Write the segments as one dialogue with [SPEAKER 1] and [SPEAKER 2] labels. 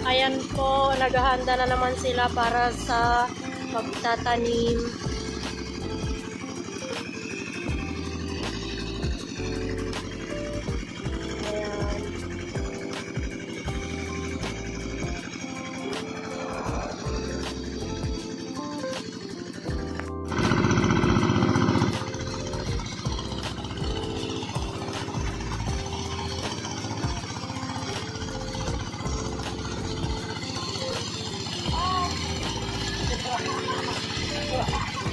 [SPEAKER 1] Ayan po, naghahanda na naman sila para sa pagtatanim. Ayan.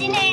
[SPEAKER 2] din eh.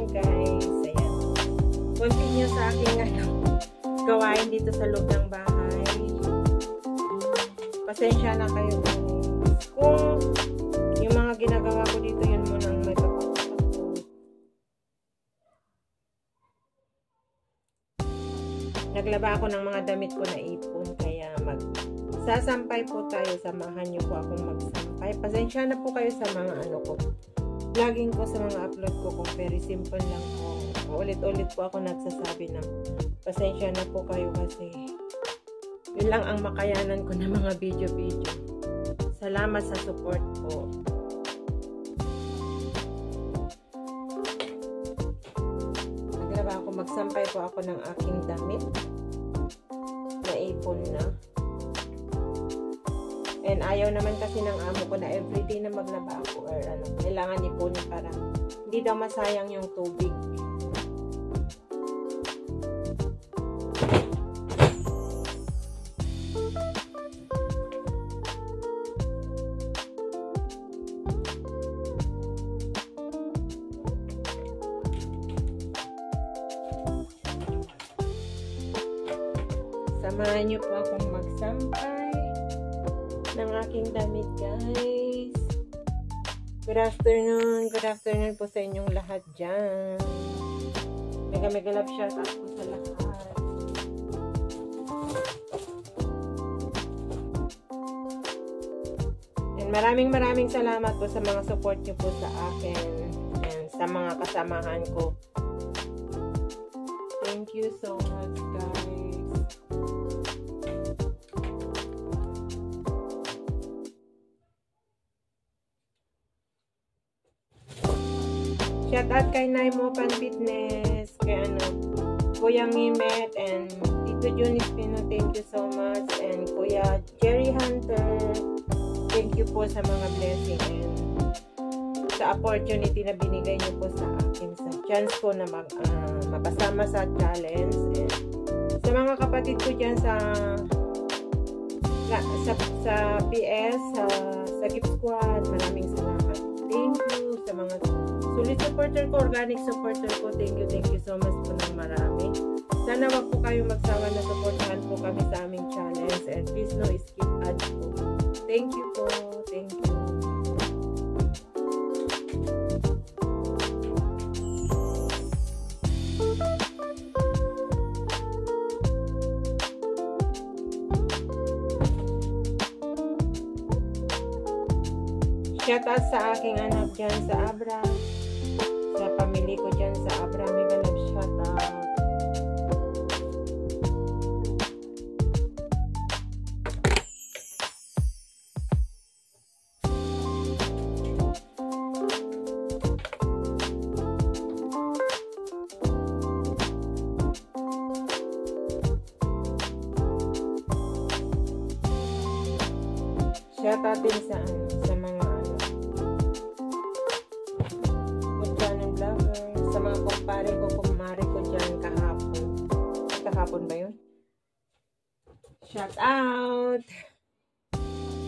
[SPEAKER 2] lang guys. Ayan. Continue sa aking gawain dito sa loob ng bahay. Pasensya na kayo guys. Kung yung mga ginagawa ko dito, yun muna ang may papakita ko. Naglaba ako ng mga damit ko na ipon. Kaya sasampay po tayo. Samahan niyo po akong magsampay. Pasensya na po kayo sa mga ko. Vlogging ko sa mga upload ko kung very simple lang po. Ulit-ulit po ako nagsasabi ng pasensya na po kayo kasi yun lang ang makayanan ko na mga video-video. Salamat sa support po. Naglaba ako, magsampay po ako ng aking damit. Naipon na. And ayaw naman kasi ng amo ko na everyday na maglaba ako or kailangan ipunin para hindi daw masayang yung tubig. Samahan niyo po akong magsampay ng aking damit guys. Good afternoon po sa inyong lahat dyan. Mega love shout out po sa lahat. And maraming salamat po sa mga support niyo po sa akin and sa mga kasamahan ko. Thank you so much guys. Shout out kay Naimo Pan Fitness, kay Kuya Ngimet, and Tito Junis Pino, thank you so much, and Kuya Jerry Hunter, thank you po sa mga blessing and sa opportunity na binigay niyo po sa akin, sa chance ko na mapasama sa challenge, and sa mga kapatid ko dyan sa PS, sa Gift Squad, maraming salamat. Thank you sa mga solid supporter ko, organic supporter ko. Thank you so much po ng marami. Sana wag po kayo magsawa na supportahan po kami sa aming challenge, and please no skip ads po. Thank you po. Thank you. Shout out sa aking anak dyan sa Abra, sa pamilya ko dyan sa Abra, mega love shout out. Shout out din sa mga sa mga kumare ko dyan kahapon ba yun? Shout out!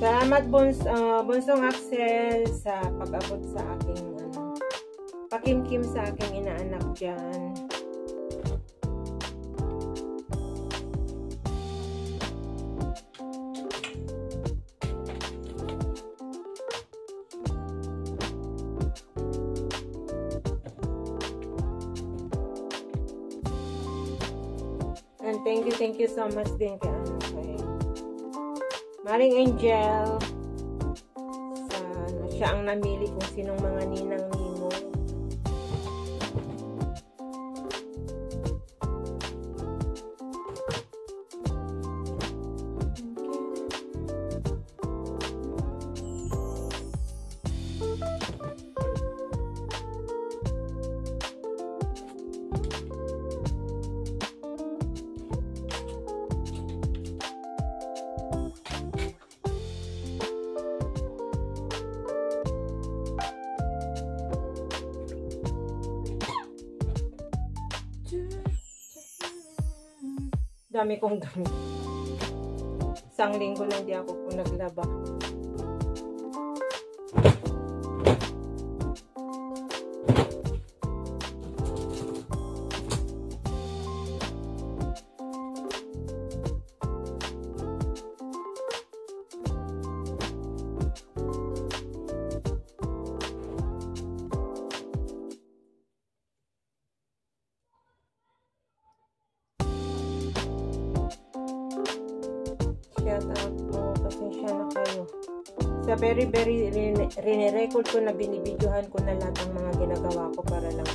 [SPEAKER 2] Salamat Bonsong Axel sa pag-abot sa aking pakimkim sa aking inaanak dyan. And thank you so much din kay Maring Angel sa siya ang namili kung sinong mga ninang-ninong. Dami kong damit. Isang linggo na hindi ako po naglaba. nag-shout out po. Pasensya na kayo. Sa very rinirecord ko na binibidyohan ko na lahat ng mga ginagawa ko para lang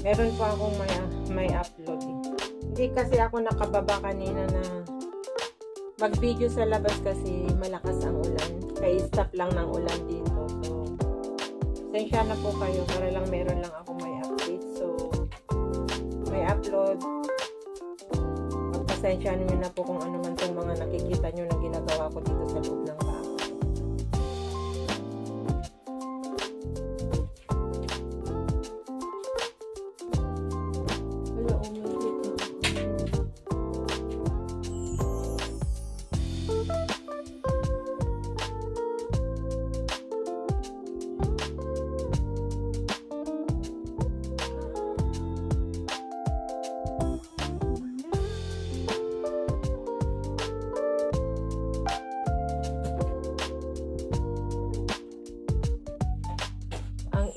[SPEAKER 2] meron po akong may upload. Hindi kasi ako nakababa kanina na mag-video sa labas kasi malakas ang ulan. Kaya stop lang ng ulan dito. So, pasensya na po kayo para lang meron lang ako may update. So, may upload. Pasensya nyo na po kung ano man itong mga nakikita nyo na ginagawa ko dito sa loob ng bahay.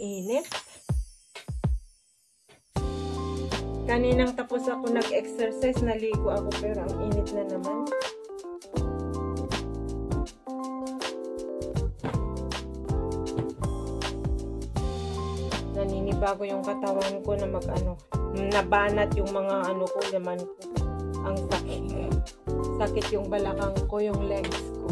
[SPEAKER 2] Init. Kaninang tapos ako nag-exercise, naligo ako pero ang init na naman. Naninibago yung katawan ko na nabanat yung mga laman ko. Ang sakit. Sakit yung balakang ko, yung legs ko.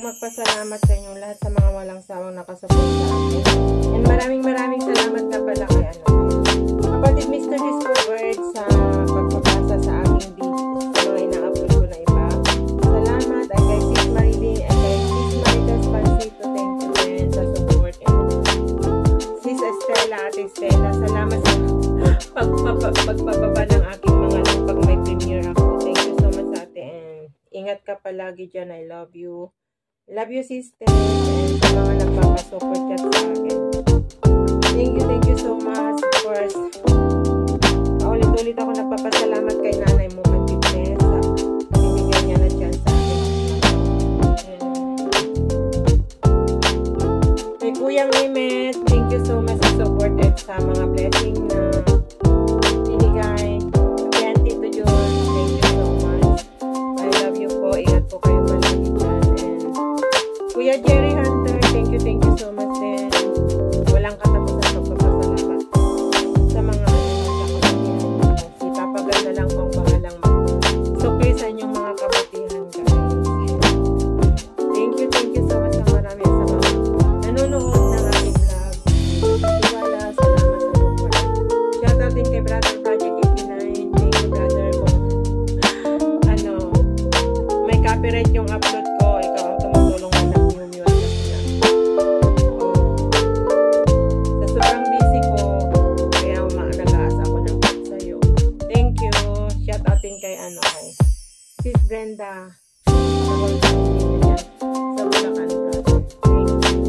[SPEAKER 2] Magpasalamat sa inyong lahat sa mga walang sawang nakasupport sa akin. And maraming salamat na pala kay kapatid Mr. Discovered sa pagpapasa sa aking video, sa mga ina-upload ko na iba. Salamat ay kay Sis Marilyn at kay Sis Maritas Pansito. Thank you din sa support. And Sis Estela, Ate Estela, salamat sa pagpapaba ng aking mga pag may premiere ako. Thank you so much ate and ingat ka palagi dyan. I love you. Love you, sister. And sa mga nagpapasupport chat sa akin. Thank you so much. Of course, paulit-ulit ako nagpapasalamat kay nanay mo, Matipnes, sa binigyan niya na chance sa akin. Kay Kuyang Limet, thank you so much sa support at sa mga blessing na binigay. Again, Tito John, thank you so much. I love you po. Ingat po kayo palagi dyan. Kuya Jerry Hunter, thank you so much din. Walang katapusan pagpapasalamat sa mga si Papa Gal na lang pong bahalang sukli sa inyong mga kabutihan guys. Thank you so much sa marami sa mga nanonood ng aking vlog. Wala, salamat sa support. Shout out din kay Brother Project 89. Thank you brother kung may copyright yung upload ko, ikaw ang tumutulong na sobrang busy ko, kaya nag-aas ako ng help sa'yo. Thank you. Shout out din kay kay Sis Brenda. Sa Bulacan, brother. Thank you.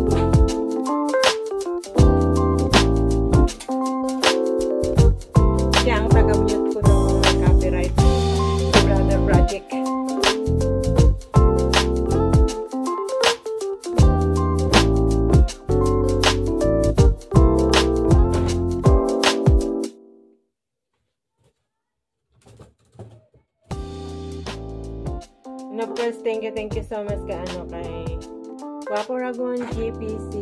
[SPEAKER 2] Siya ang taga-mute ko ng mga copyright sa Brother Project. No, guys, thank you so much kay Guapo Ragon GPC.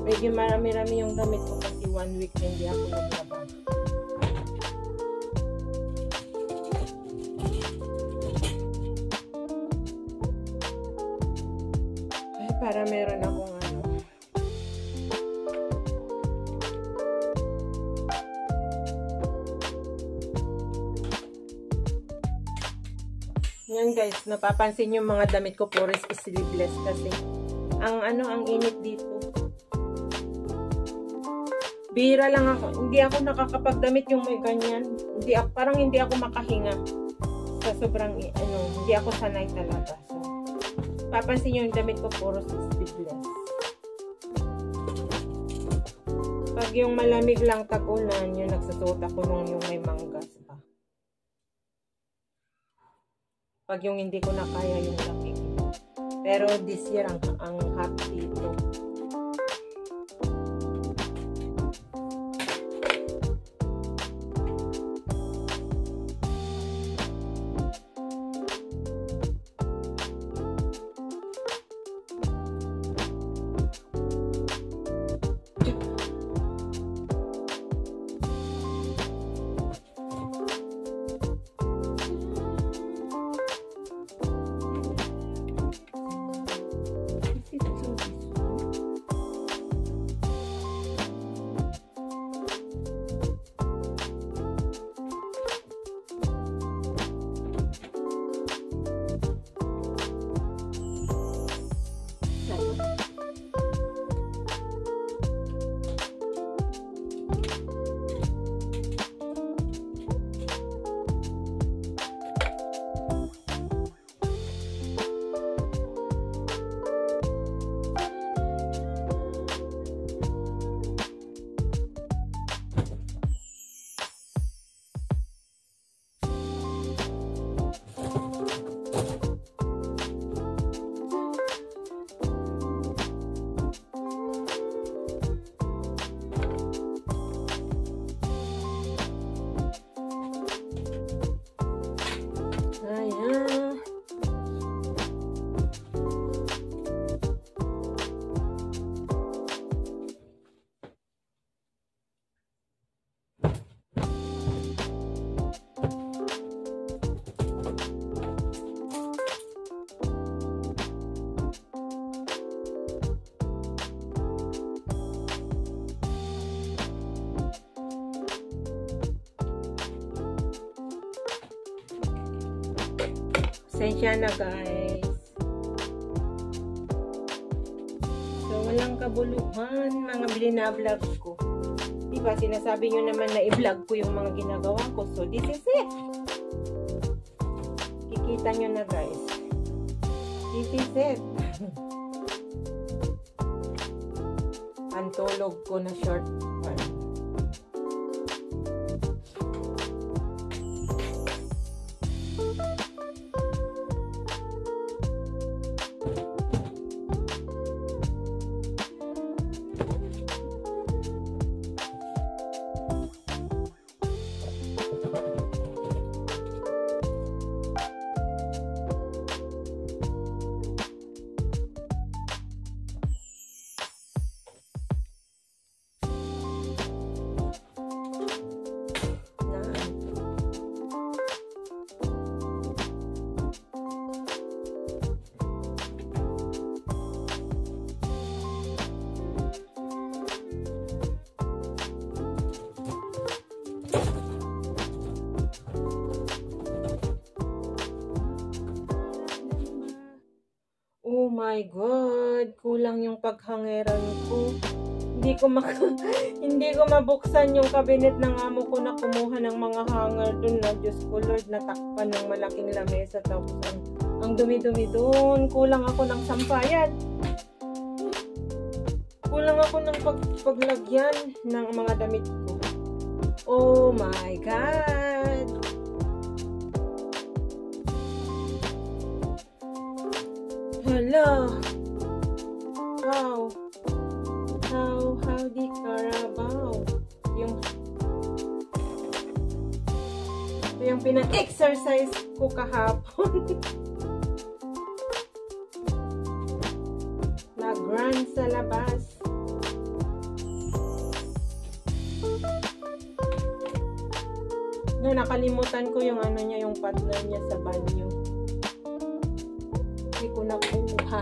[SPEAKER 2] Medyo marami-rami yung damit ko kasi 1 week na hindi ako naglaba. Ay, para meron akong Yan guys, napapansin yung mga damit ko puro sleeveless kasi ang init dito. Bihira lang ako. Hindi ako nakakapagdamit yung may ganyan. Parang hindi ako makahinga. Sa sobrang, hindi ako sanay talaga. So, papansin nyo yung damit ko puro sleeveless. Pag yung malamig lang tag-ulan, yung nagsusuot ako nung yung may manggas pa. Pag yung hindi ko na kaya yung lamig. Pero this year, ang hot dito. Pasensya na guys. So walang kabuluhan mga bina-vlog ko. Diba sinasabi nyo naman na i-vlog ko yung mga ginagawa ko. So this is it. Kikita nyo na guys. This is it. Pantulog ko na short one. Oh my God, kulang yung paghangeran ko. hindi ko mabuksan yung cabinet ng amo ko na kumuha ng mga hanger dun na Diyos ko Lord, natakpan ng malaking lamesa tapos ang dumi-dumi dun. Kulang ako ng sampayan. Kulang ako ng paglagyan ng mga damit ko. Oh my God! Hala! Wow! Howdy Carabao. Yung pinag-exercise ko kahapon. Nag-run sa labas. Nakalimutan ko yung ano niya, yung partner niya sa banyo. Hindi ko nakuha.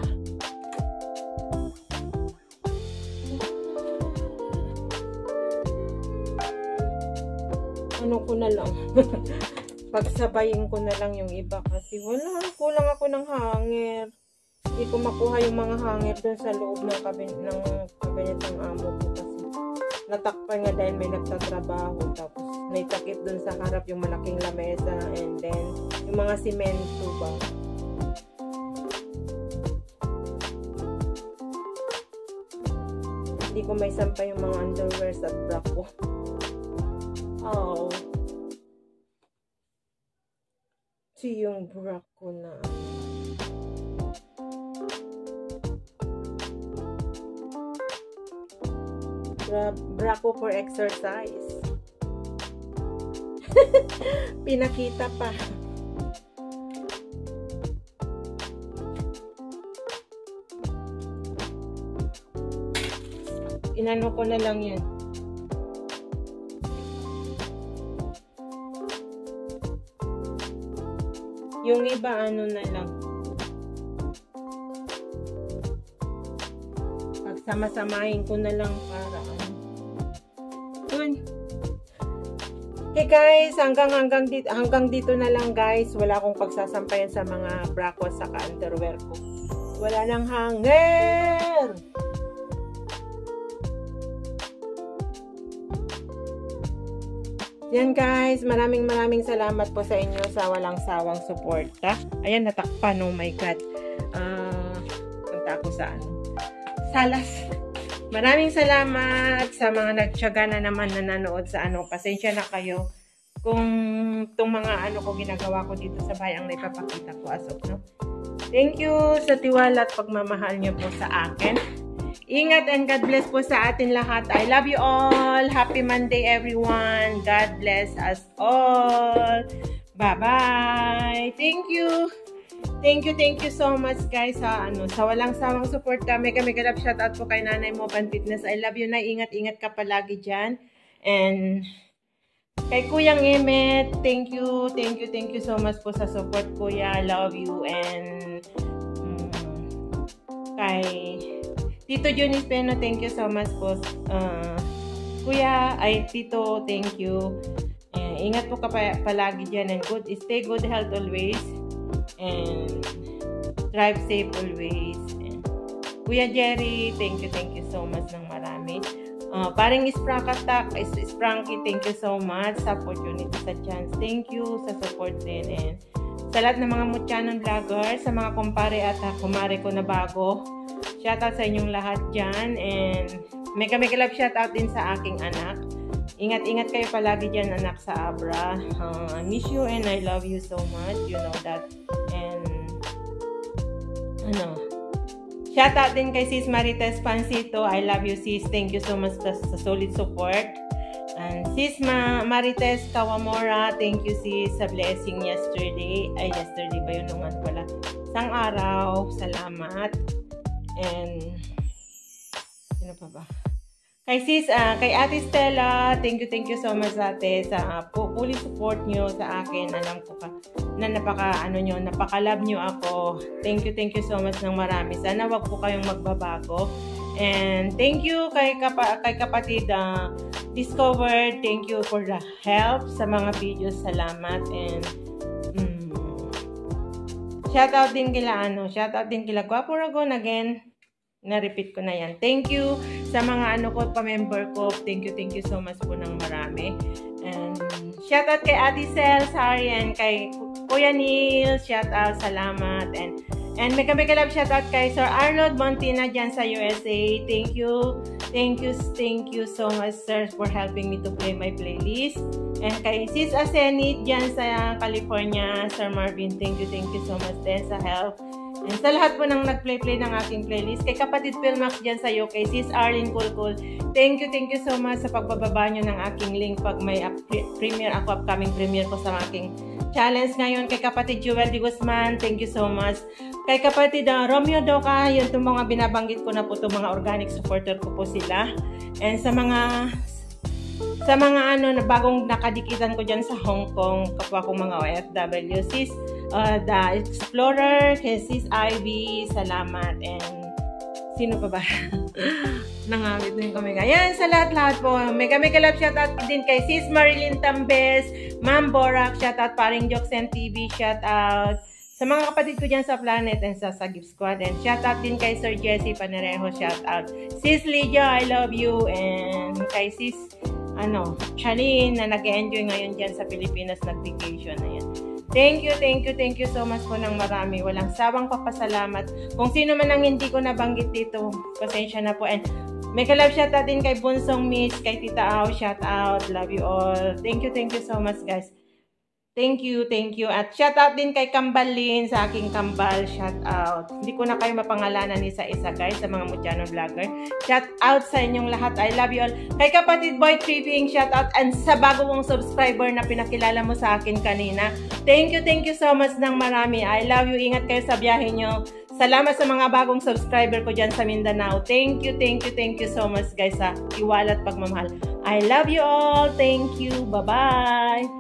[SPEAKER 2] Ano ko na lang. Pagsabayin ko na lang yung iba kasi kulang ako ng hanger. Hindi ko makuha yung mga hanger dun sa loob ng cabinet ng amo ko kasi natakpan nga dahil may nagtatrabaho tapos naitakip dun sa harap yung malaking lamesa and then yung mga simento ba. Hindi ko may sampay yung mga underwear sa bra ko. Oh. Si yung bra ko na. Bra ko for exercise. Pinakita pa. Inano ko na lang yan. Yung iba, ano na lang. Pagsama-samahin ko na lang para Yun. Okay guys, hanggang dito na lang guys. Wala akong pagsasampayan sa mga bra ko sa underwear ko. Wala nang hanger! Yan guys, maraming salamat po sa inyo sa walang sawang suporta. Ayan, natakpan. Oh my God. Punta ako sa salas. Maraming salamat sa mga nagtiyaga na naman na nanood sa Pasensya na kayo kung itong mga ko ginagawa ko dito sa bayang na ipapakita ko as of, no? Thank you sa tiwala at pagmamahal niyo po sa akin. Ingat and God bless po sa atin lahat. I love you all. Happy Monday everyone. God bless us all. Bye-bye. Thank you. Thank you so much guys sa walang sawang support kami. Love shoutout po kay Nanay Mopan Fitness. I love you na. Ingat ka palagi dyan. And kay Kuyang Emet, thank you so much po sa support, Kuya. Love you. And kay Tito Jonis Peno, thank you so much po. Kuya, Tito, thank you. Ingat po ka palagi dyan and stay good health always. And drive safe always. And Kuya Jerry, thank you so much ng marami. Paring Spranky, thank you so much sa opportunity, sa chance. Thank you sa support din. And sa lahat ng mga Mutyanon vlogger, sa mga kumpare at kumare ko na bago, shoutout sa inyong lahat dyan. And mega love shoutout din sa aking anak. Ingat kayo palagi dyan, anak sa Abra. I miss you and I love you so much. You know that. And shoutout din kay Sis Marites Pancito. I love you, sis. Thank you so much sa solid support. And Sis Marites Kawamora, thank you sis sa blessing yesterday. Yesterday ba yun? Nung pala? Isang araw. Salamat. And sino pa ba? Kay sis, kay Ate Stella, thank you so much ate sa fully support nyo sa akin. Alam ko na napaka-love nyo ako. Thank you so much ng marami. Sana wag po kayong magbabago. And thank you kay kapatid Discover. Thank you for the help sa mga videos. Salamat. And shoutout din kila Gwapo Ragon again. Na-repeat ko na yan. Thank you sa mga pa-member ko. Thank you so much po ng marami. And shout out kay Ate Cel, Sari, and kay Kuya Neil. Shout out, salamat. And mega love shout out kay Sir Arnold Montina dyan sa USA. Thank you so much, sir, for helping me to play my playlist. And kay Sis Asenit dyan sa California, Sir Marvin, thank you so much din sa help. And sa lahat po ng nag-play ng aking playlist, kay kapatid Pilmax dyan sa UK, Sis Arlene Kulkul, thank you so much sa pagbababa nyo ng aking link pag may upcoming premiere ko sa aking challenge ngayon. Kay kapatid Jewel de Guzman, thank you so much. Kay kapatid Romeo Doca, yun itong mga binabanggit ko na po, itong mga organic supporter ko po sila. And sa mga na bagong nakadikitan ko dyan sa Hong Kong, kapwa kong mga OFW, Sis The Explorer, kay Sis Ivy, salamat. And sino pa ba? Nangamit din kami. Ayan, sa lahat po. Mega love shoutout din kay Sis Marilyn Tambes, Ma'am Borak, shoutout paring Joxen TV, shoutout sa mga kapatid ko dyan sa Planet and sa Sagip Squad. And shoutout din kay Sir Jesse Panerejo, shoutout. Sis Lydia, I love you. And kay Sis Charlene na nag-enjoy ngayon dyan sa Pilipinas, nag-vacation. Ayan. Thank you so much po ng marami. Walang sawang papasalamat. Kung sino man ang hindi ko nabanggit dito, pasensya na po. And mega love shoutout din kay Bunsong Miss, kay Tita Au, shoutout. Love you all. Thank you so much, guys. Thank you. At shoutout din kay Kambalin, sa aking kambal, shoutout. Hindi ko na kayo mapangalanan isa-isa, guys, sa mga Mutiano vlogger. Shoutout sa inyong lahat. I love you all. Kay kapatid Boy Tripping, shoutout. And sa bago mong subscriber na pinakilala mo sa akin kanina, thank you so much ng marami. I love you. Ingat kayo sa biyahe nyo. Salamat sa mga bagong subscriber ko dyan sa Mindanao. Thank you so much, guys, sa tiwala at pagmamahal. I love you all. Thank you. Bye-bye.